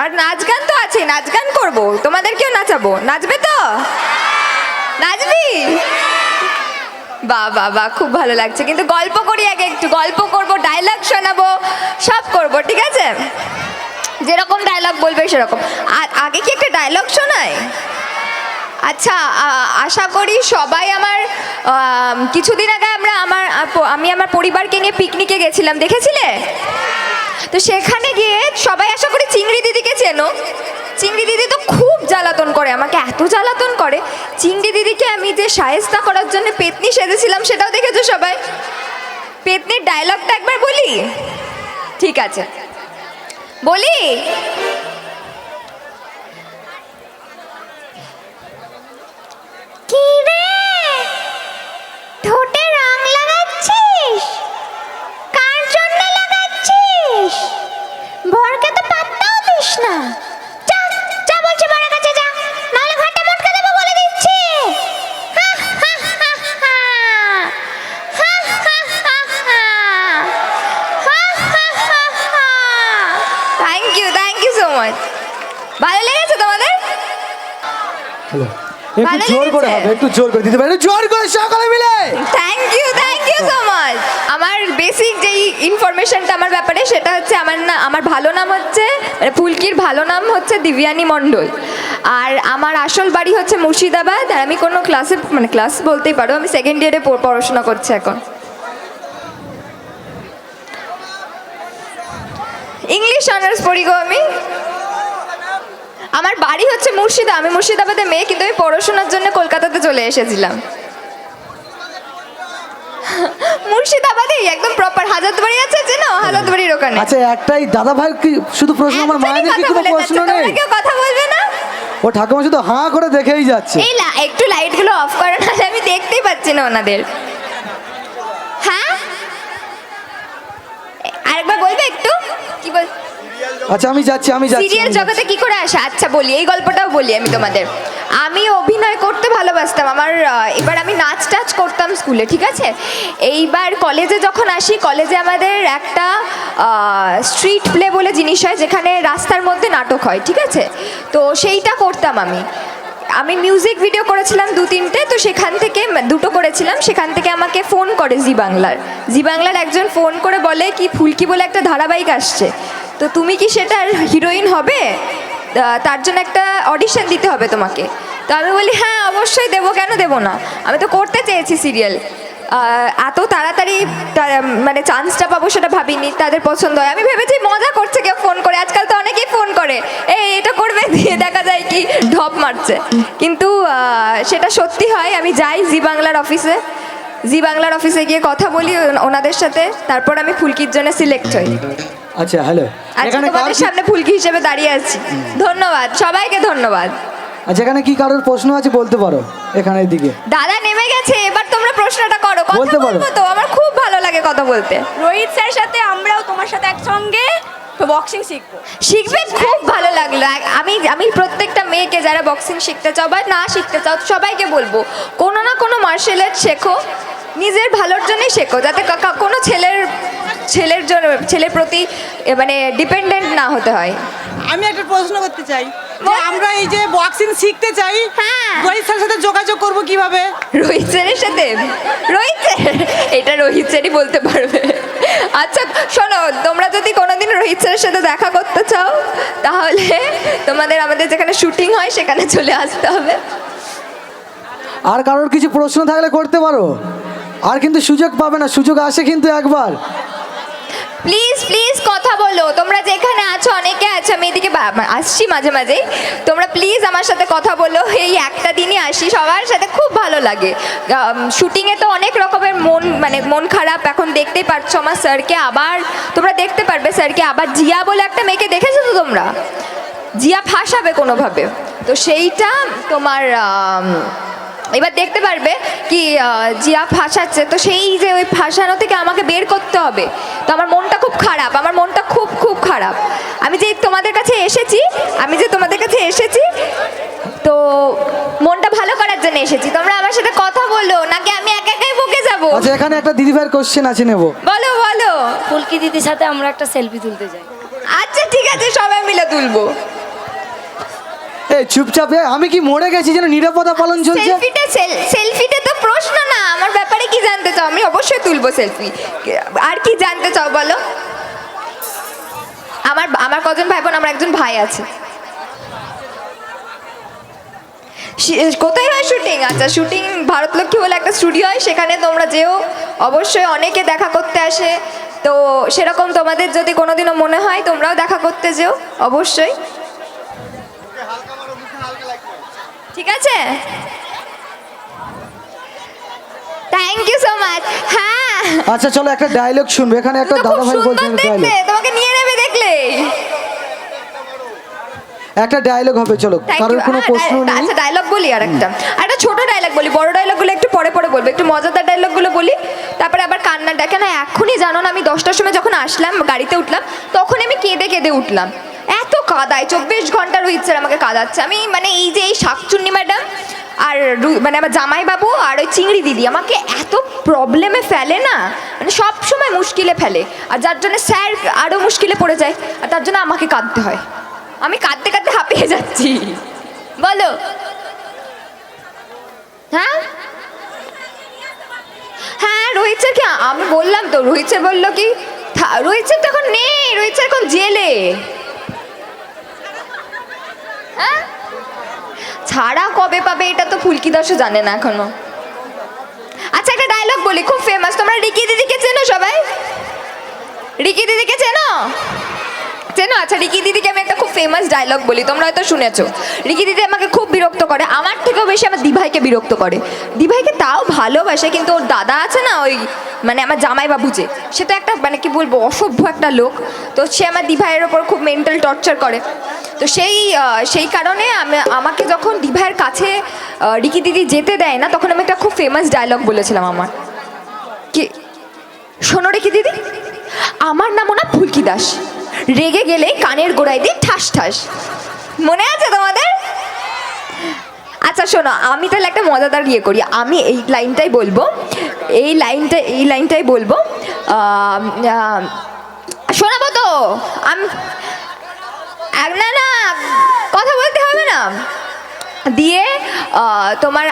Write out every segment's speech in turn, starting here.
আর নাচ গান তো আছে, নাচ গান করবো, তোমাদেরকেও নাচাবো। নাচবে তো? নাচবি? বাহ বাহ বাহ, খুব ভালো লাগছে। কিন্তু গল্প করি আগে, একটু গল্প করব, ডায়লগ শোনাবো, সব করব, ঠিক আছে? যেরকম ডায়লগ বলবে সেরকম। আর আগে কি একটা ডায়লগ শোনায়? আচ্ছা, আশা করি সবাই আমার কিছুদিন আগে আমি আমার পরিবারকে নিয়ে পিকনিকে গেছিলাম, দেখেছিলে? তো সেখানে গিয়ে সবাই আশা করি চিংড়ি দিদিকে চেনো। চিংড়ি দিদি তো খুব জ্বালাতন করে আমাকে, এত জ্বালাতন করে। চিংড়ি দিদিকে আমি যে শায়েস্তা করার জন্য পেতনি সেজেছিলাম, সেটাও দেখেছো সবাই? পেতনির ডায়লগটা একবার বলি? ঠিক আছে, বলি। কি রে, ঠোঁটে রং লাগাচ্ছিস? কার জন্য লাগাচ্ছিস? বরকে তো পাত্তাও দিস না। যা যা বলছি, বরের কাছে যা, নাহলে ঘাটে মটকে দেবো বলে দিচ্ছি। Thank you so much. ভালো লেগেছে তোমাদের? হ্যালো, একটু জোর করে হবে, একটু জোর করে দিতে পারি, একটু জোর করে সকলে মিলে। Thank you so much. আমার বেসিক যেই ইনফরমেশনটা আমার ব্যাপারে, সেটা হচ্ছে আমার ভালো নাম হচ্ছে, মানে ফুলকির ভালো নাম হচ্ছে দিব্যানী মণ্ডল। আর আমার আসল বাড়ি হচ্ছে মুর্শিদাবাদ। আর আমি কোনো ক্লাস বলতেই পারো, আমি সেকেন্ড ইয়ারে পড়াশোনা করছি এখন। ইংলিশ অনার্স পড়ি গো আমি। আমার বাড়ি হচ্ছে আমি মুর্শিদাবাদের মেয়ে, কিন্তু আমি পড়াশোনার জন্য কলকাতাতে চলে এসেছিলাম। মুর্শিদাবাদে একদম প্রপার হাজারদুয়ারি আছে, চেনো? হাজারদুয়ারির ওখানে। আচ্ছা, একটাই দাদা ভাই কি শুধু প্রশ্ন? আমার মায়েদের কি কোনো প্রশ্ন নেই? কেউ কথা বলবে না? ও ঠাকুমা শুধু হাঁ করে দেখেই যাচ্ছে। এই একটু লাইটগুলো অফ করে, না আমি দেখতেই পাচ্ছি না ওনাদের। হ্যাঁ, আরেকবার বলবে একটু? কি বল? আচ্ছা, আমি যাচ্ছি। সিরিয়াল জগতে কি করে আসে? আচ্ছা বলি, এই গল্পটাও বলি আমি তোমাদের। আমি অভিনয় করতে ভালোবাসতাম। এবার আমি নাচ টাচ করতাম স্কুলে, ঠিক আছে? এইবার কলেজে যখন আসি, কলেজে আমাদের একটা স্ট্রিট প্লে বলে জিনিস হয়, যেখানে রাস্তার মধ্যে নাটক হয়, ঠিক আছে? তো সেইটা করতাম আমি মিউজিক ভিডিও করেছিলাম 2-3টে। তো সেখান থেকে 2টো করেছিলাম। সেখান থেকে আমাকে ফোন করে জি বাংলার একজন ফোন করে বলে কি, ফুলকি বলে একটা ধারাবাহিক আসছে, তো তুমি কি সেটার হিরোইন হবে? তার জন্য একটা অডিশন দিতে হবে তোমাকে। তো আমি বলি হ্যাঁ অবশ্যই দেবো, কেন দেবো না, আমি তো করতে চেয়েছি সিরিয়াল। এত তাড়াতাড়ি মানে চান্সটা পাবো সেটা ভাবিনি। তাদের পছন্দ হয়, আমি ভেবেছি মজা করছে কেউ ফোন করে। আজকাল তো অনেকেই ফোন করে, এটা করবে, দিয়ে দেখা যায় কি ঢপ মারছে। কিন্তু সেটা সত্যি হয়। আমি যাই জি বাংলার অফিসে গিয়ে কথা বলি ওনাদের সাথে, তারপর আমি ফুলকির জন্য সিলেক্ট হই। আচ্ছা, হ্যালো, আজকে তোমাদের সামনে ফুলকি হিসেবে দাঁড়িয়ে আছি। ধন্যবাদ সবাইকে, ধন্যবাদ। আচ্ছা, এখানে কি কারোর প্রশ্ন আছে বলতে পারো, এখানের দিকে। দাদা নেমে গেছে, এবার তোমরা প্রশ্নটা করো। বলতে পারো তো, আমার খুব ভালো লাগে কথা বলতে। রোহিত স্যারের সাথে আমরাও তোমার সাথে একসঙ্গে বক্সিং শিখবে, খুব ভালো লাগলো। আমি প্রত্যেকটা মেয়েকে যারা বক্সিং শিখতে চাও বা না শিখতে চাও, সবাইকে বলবো কোনো না কোনো মার্শাল আর্ট শেখো, নিজের ভালোর জন্যই শেখো, যাতে কোনো ছেলের প্রতি মানে ডিপেন্ডেন্ট না হতে হয়। আমি একটা প্রশ্ন করতে চাই, আমরা এই যে বক্সিং শিখতে চাই, হ্যাঁ, রোহিত স্যারের সাথে যোগাযোগ করব কিভাবে? রোহিত স্যারের সাথে? এটা রোহিত স্যারই বলতে পারবে। আচ্ছা শোনো, তোমরা যদি কোনোদিন রোহিত স্যারের সাথে দেখা করতে চাও, তাহলে আমাদের যেখানে শুটিং হয় সেখানে চলে আসতে হবে। আর কারোর কিছু প্রশ্ন থাকলে করতে পারো, আর কিন্তু সুযোগ পাবে না, সুযোগ আসে কিন্তু একবার। প্লিজ কথা বলো, তোমরা যেখানে আছো, অনেকে আছো, আমি এদিকে আসছি মাঝে মাঝেই, তোমরা প্লিজ আমার সাথে কথা বলো। এই একটা দিনই আসি, সবার সাথে খুব ভালো লাগে। শুটিংয়ে তো অনেক রকমের মন খারাপ, এখন দেখতেই পারছো আমার স্যারকে, আবার তোমরা দেখতে পারবে স্যারকে আবার। জিয়া বলে একটা মেয়েকে দেখেছো তো তোমরা? জিয়া ফাঁসাবে কোনোভাবে, তো সেইটা তোমার এবার দেখতে পারবে কি জিয়া ফাঁসাচ্ছে, তো সেই যে ওই ফাঁসানো থেকে আমাকে বের করতে হবে। তো আমার মনটা খুব খারাপ, খুব খারাপ। আমি যে তোমাদের কাছে এসেছি, তো মনটা ভালো করার জন্য এসেছি। তোমরা আমার সাথে কথা বলো, নাকি আমি একাই বকে যাবো? আচ্ছা, এখানে একটা দিদিভাইয়ের কোশ্চেন আছে, নেবো। বলো। ফুলকি দিদির সাথে আমরা একটা সেলফি তুলতে চাই। আচ্ছা ঠিক আছে, সবাই মিলে তুলবো। এই চুপচাপ আমি কি মরে গেছি যেন নিরাপত্তা পালন চলছে? সেলফিতে তো প্রশ্ন না, আমার ব্যাপারে কি জানতে চাও? আমি অবশ্যই তুলবো সেলফি। আর কি জানতে চাও বলো? আমার কজন ভাই বোন? আমার একজন ভাই আছে। কোথায় হয় শুটিং? আচ্ছা, শুটিং ভারতলক্ষ্মী বলে একটা স্টুডিও হয়, সেখানে তোমরা যেও, অবশ্যই অনেকে দেখা করতে আসে। তো সেরকম তোমাদের যদি কোনোদিনও মনে হয় তোমরাও দেখা করতে যেও অবশ্যই, ঠিক আছে? Thank you so much. হ্যাঁ, আচ্ছা চলো একটা ডায়লগ শুনবে, এখানে একটা তো খুব দাদা ভাই সুন্দর বলছেন ডায়লগ, দেখতে, তোমাকে নিয়ে নেবে দেখলে। একটা ডায়লগ হবে, চলো। Thank কারোর you. কোনো প্রশ্ন নেই? আচ্ছা, ডায়লগ বলি আর একটা ছোট ডায়লগ বলি, বড় ডায়লগগুলো একটু পরে পরে বলবো, একটু মজাদার ডায়লগগুলো বলি, তারপরে আবার কান্না ডাকে না। এখনই জানো না, আমি 10টার সময় যখন আসলাম, গাড়িতে উঠলাম, তখন আমি কেঁদে কেঁদে উঠলাম। এত কাদায়, 24 ঘন্টা রোহিত স্যার আমাকে কাঁদাচ্ছে। আমি মানে এই যে এই শাকচুন্নি ম্যাডাম আর মানে আমার জামাইবাবু আর ওই চিংড়ি দিদি আমাকে এত প্রবলেমে ফেলে না, মানে সব সময় মুশকিলে ফেলে, আর যার জন্য স্যার আরও মুশকিলে পড়ে যায়, আর তার জন্য আমাকে কাঁদতে হয়। আমি কাঁদতে কাঁদতে হাঁপিয়ে যাচ্ছি, বলো। হ্যাঁ হ্যাঁ, রোহিত স্যার কি, আমি বললাম তো, রোহিত স্যার বললো কি, রোহিত স্যার তো এখন নেই, রোহিত স্যার এখন জেলে। হ্যাঁ, ছাড়া কবে পাবে এটা তো ফুলকি দাসও জানে না এখনো। আচ্ছা, একটা ডায়লগ বলি, খুব ফেমাস। তোমরা রিকি দিদিকে চেনো সবাই? রিকি দিদিকে চেনো? চেনো? আচ্ছা, রিকি দিদিকে আমি একটা খুব ফেমাস ডায়লগ বলি, তোমরা হয়তো শুনেছো। রিকি দিদি আমাকে খুব বিরক্ত করে, আমার থেকেও বেশি আমার দিভাইকে বিরক্ত করে। দিভাইকে তাও ভালোবাসে, কিন্তু ওর দাদা আছে না, ওই মানে আমার জামাইবাবু, যে সে তো একটা মানে কি বলবো অসভ্য একটা লোক। তো সে আমার দিভাইয়ের ওপর খুব মেন্টাল টর্চার করে। তো সেই কারণে আমাকে যখন দিভাইয়ের কাছে রিকি দিদি যেতে দেয় না, তখন আমি একটা খুব ফেমাস ডায়লগ বলেছিলাম আমার, কি শোনো রিকি দিদি, আমার নামও না ফুলকি দাস, রেগে গেলে কানের গোড়ায় দিয়ে ঠাস ঠাস। মনে আছে তোমাদের? আচ্ছা শোনো, আমি তাহলে একটা মজাদার ইয়ে করি, আমি এই লাইনটাই বলবো, এই লাইনটাই বলবো, শোনাবো তো আমি? না না, কথা বলতে হবে না। দিয়ে তোমার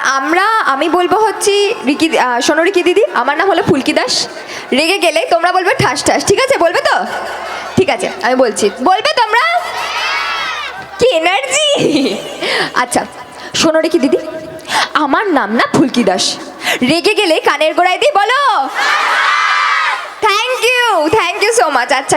আমি বলবো হচ্ছে রিকি, শোনো রিকি দিদি, আমার নাম হলো ফুলকি দাস, রেগে গেলে তোমরা বলবে ঠাস ঠাস, ঠিক আছে? বলবে তো? ঠিক আছে, আমি বলছি, বলবে তোমরা? কি এনার্জি! আচ্ছা, শোনো রিকি দিদি, আমার নাম না ফুলকি দাস, রেগে গেলে কানের গোড়ায় দিয়ে বলো। Thank you so much. আচ্ছা।